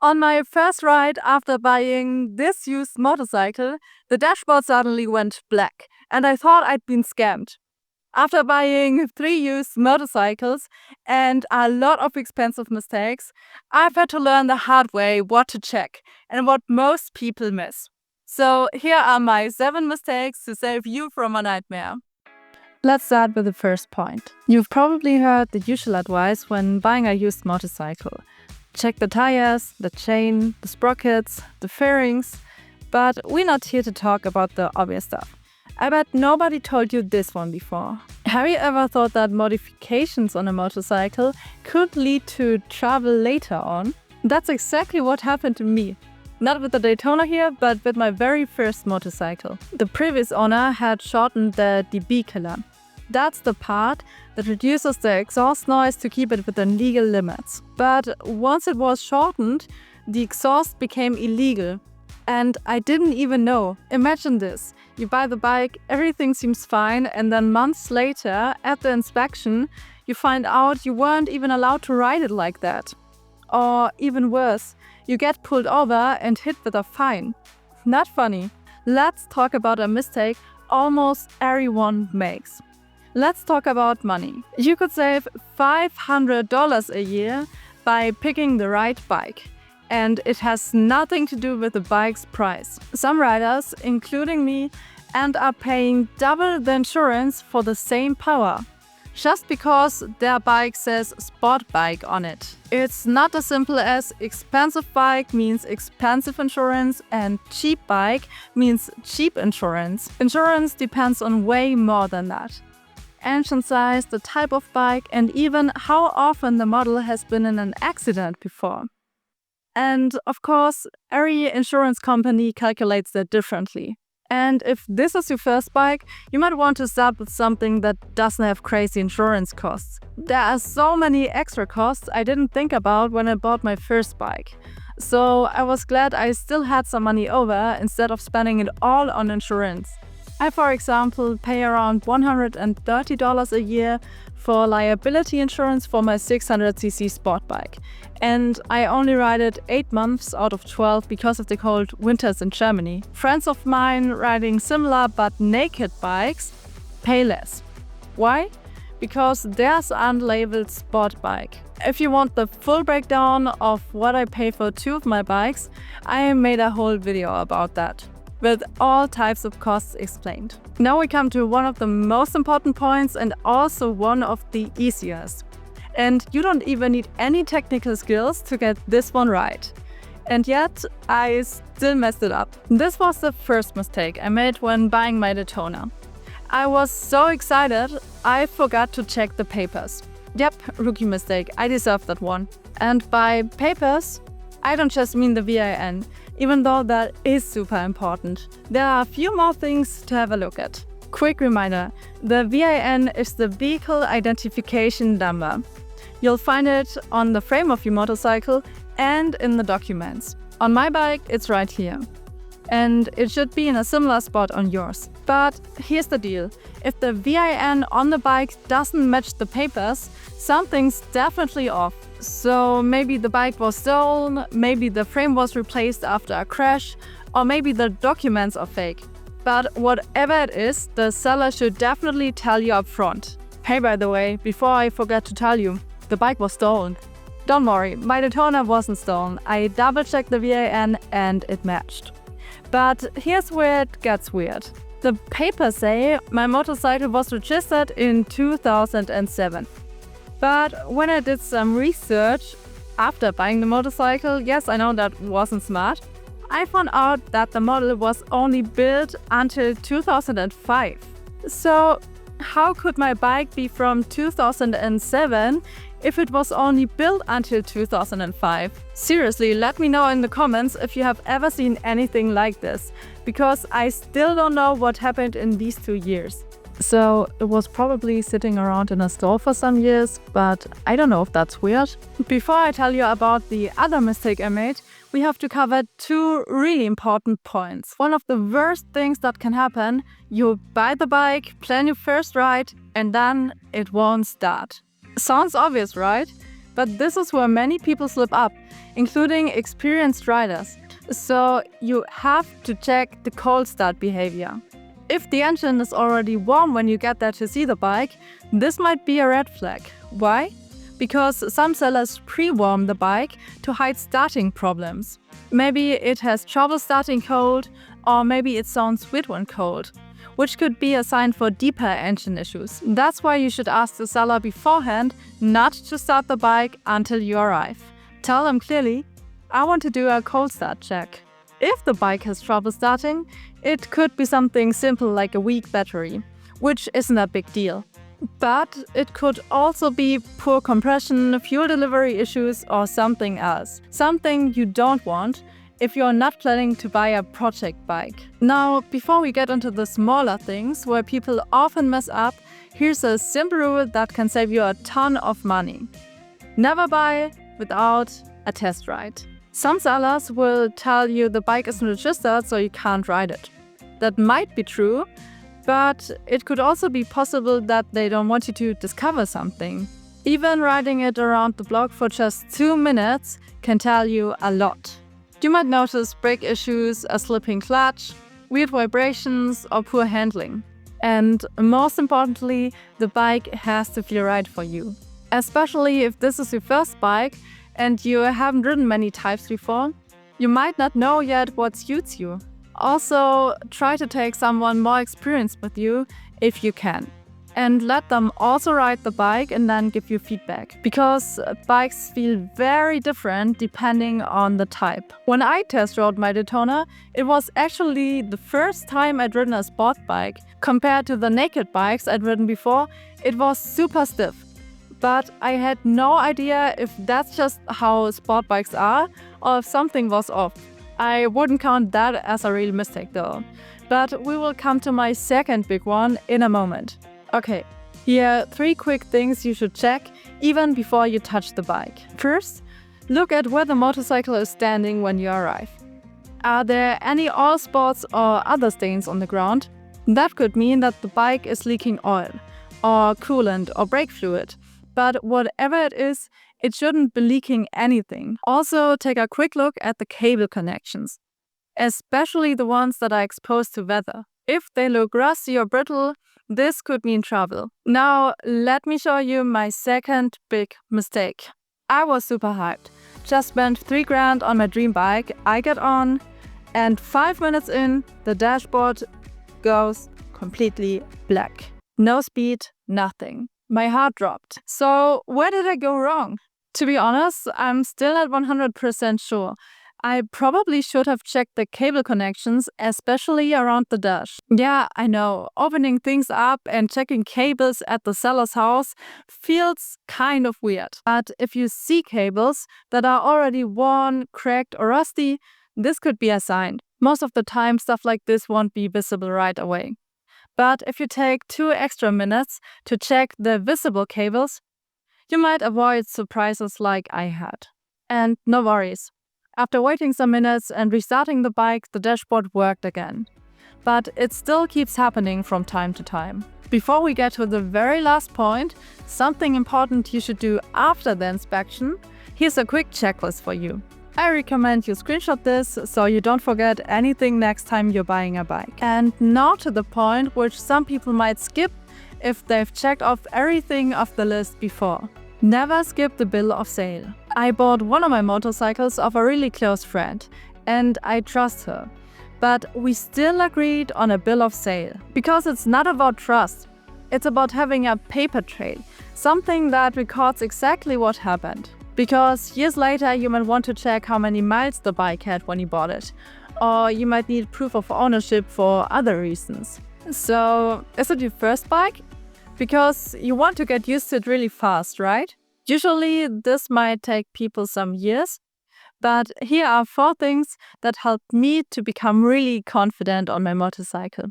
On my first ride after buying this used motorcycle, the dashboard suddenly went black, and I thought I'd been scammed. After buying 3 used motorcycles and a lot of expensive mistakes, I've had to learn the hard way what to check and what most people miss. So here are my 7 mistakes to save you from a nightmare. Let's start with the first point. You've probably heard the usual advice when buying a used motorcycle. Check the tires, the chain, the sprockets, the fairings, but we're not here to talk about the obvious stuff. I bet nobody told you this one before. Have you ever thought that modifications on a motorcycle could lead to trouble later on? That's exactly what happened to me. Not with the Daytona here, but with my very first motorcycle. The previous owner had shortened the dB killer. That's the part that reduces the exhaust noise to keep it within legal limits. But once it was shortened, the exhaust became illegal. And I didn't even know. Imagine this. You buy the bike, everything seems fine, and then months later, at the inspection, you find out you weren't even allowed to ride it like that. Or even worse, you get pulled over and hit with a fine. Not funny. Let's talk about a mistake almost everyone makes. Let's talk about money. You could save $500 a year by picking the right bike. And it has nothing to do with the bike's price. Some riders, including me, end up paying double the insurance for the same power, just because their bike says sport bike on it. It's not as simple as expensive bike means expensive insurance and cheap bike means cheap insurance. Insurance depends on way more than that. Engine size, the type of bike, and even how often the model has been in an accident before. And of course, every insurance company calculates that differently. And if this is your first bike, you might want to start with something that doesn't have crazy insurance costs. There are so many extra costs I didn't think about when I bought my first bike. So I was glad I still had some money over instead of spending it all on insurance. I, for example, pay around $130 a year for liability insurance for my 600cc sport bike. And I only ride it 8 months out of 12 because of the cold winters in Germany. Friends of mine riding similar but naked bikes pay less. Why? Because theirs aren't labeled sport bike. If you want the full breakdown of what I pay for 2 of my bikes, I made a whole video about that, with all types of costs explained. Now we come to one of the most important points and also one of the easiest. And you don't even need any technical skills to get this one right. And yet, I still messed it up. This was the first mistake I made when buying my Daytona. I was so excited, I forgot to check the papers. Yep, rookie mistake, I deserve that one. And by papers, I don't just mean the VIN, even though that is super important. There are a few more things to have a look at. Quick reminder, the VIN is the Vehicle Identification Number. You'll find it on the frame of your motorcycle and in the documents. On my bike, it's right here. And it should be in a similar spot on yours. But here's the deal. If the VIN on the bike doesn't match the papers, something's definitely off. So maybe the bike was stolen, maybe the frame was replaced after a crash, or maybe the documents are fake. But whatever it is, the seller should definitely tell you up front. Hey, by the way, before I forget to tell you, the bike was stolen. Don't worry, my Daytona wasn't stolen. I double-checked the VIN and it matched. But here's where it gets weird. The papers say my motorcycle was registered in 2007. But when I did some research after buying the motorcycle, yes, I know that wasn't smart, I found out that the model was only built until 2005. So how could my bike be from 2007 if it was only built until 2005? Seriously, let me know in the comments if you have ever seen anything like this, because I still don't know what happened in these 2 years. So it was probably sitting around in a store for some years, but I don't know if that's weird. Before I tell you about the other mistake I made, we have to cover 2 really important points. One of the worst things that can happen, you buy the bike, plan your first ride, and then it won't start. Sounds obvious, right? But this is where many people slip up, including experienced riders. So you have to check the cold start behavior. If the engine is already warm when you get there to see the bike, this might be a red flag. Why? Because some sellers pre-warm the bike to hide starting problems. Maybe it has trouble starting cold, or maybe it sounds weird when cold, which could be a sign for deeper engine issues. That's why you should ask the seller beforehand not to start the bike until you arrive. Tell them clearly, I want to do a cold start check. If the bike has trouble starting, it could be something simple like a weak battery, which isn't a big deal. But it could also be poor compression, fuel delivery issues, or something else. Something you don't want if you're not planning to buy a project bike. Now, before we get into the smaller things where people often mess up, here's a simple rule that can save you a ton of money. Never buy without a test ride. Some sellers will tell you the bike isn't registered, so you can't ride it. That might be true, but it could also be possible that they don't want you to discover something. Even riding it around the block for just 2 minutes can tell you a lot. You might notice brake issues, a slipping clutch, weird vibrations, or poor handling. And most importantly, the bike has to feel right for you. Especially if this is your first bike and you haven't ridden many types before, you might not know yet what suits you. Also, try to take someone more experienced with you if you can. And let them also ride the bike and then give you feedback. Because bikes feel very different depending on the type. When I test rode my Daytona, it was actually the first time I'd ridden a sport bike. Compared to the naked bikes I'd ridden before, it was super stiff. But I had no idea if that's just how sport bikes are or if something was off. I wouldn't count that as a real mistake though. But we will come to my second big one in a moment. Okay, here are 3 quick things you should check even before you touch the bike. First, look at where the motorcycle is standing when you arrive. Are there any oil spots or other stains on the ground? That could mean that the bike is leaking oil, or coolant, or brake fluid. But whatever it is, it shouldn't be leaking anything. Also, take a quick look at the cable connections, especially the ones that are exposed to weather. If they look rusty or brittle, this could mean trouble. Now, let me show you my second big mistake. I was super hyped. Just spent 3 grand on my dream bike. I get on, and 5 minutes in, the dashboard goes completely black. No speed, nothing. My heart dropped. So, where did I go wrong? To be honest, I'm still not 100% sure. I probably should have checked the cable connections, especially around the dash. Yeah, I know, opening things up and checking cables at the seller's house feels kind of weird. But if you see cables that are already worn, cracked, or rusty, this could be a sign. Most of the time, stuff like this won't be visible right away. But if you take 2 extra minutes to check the visible cables, you might avoid surprises like I had. And no worries. After waiting some minutes and restarting the bike, the dashboard worked again. But it still keeps happening from time to time. Before we get to the very last point, something important you should do after the inspection, here's a quick checklist for you. I recommend you screenshot this so you don't forget anything next time you're buying a bike. And now to the point which some people might skip if they've checked off everything off the list before. Never skip the bill of sale. I bought one of my motorcycles off a really close friend, and I trust her. But we still agreed on a bill of sale. Because it's not about trust, it's about having a paper trail, something that records exactly what happened. Because years later you might want to check how many miles the bike had when you bought it, or you might need proof of ownership for other reasons. So, is it your first bike? Because you want to get used to it really fast, right? Usually this might take people some years, but here are 4 things that helped me to become really confident on my motorcycle.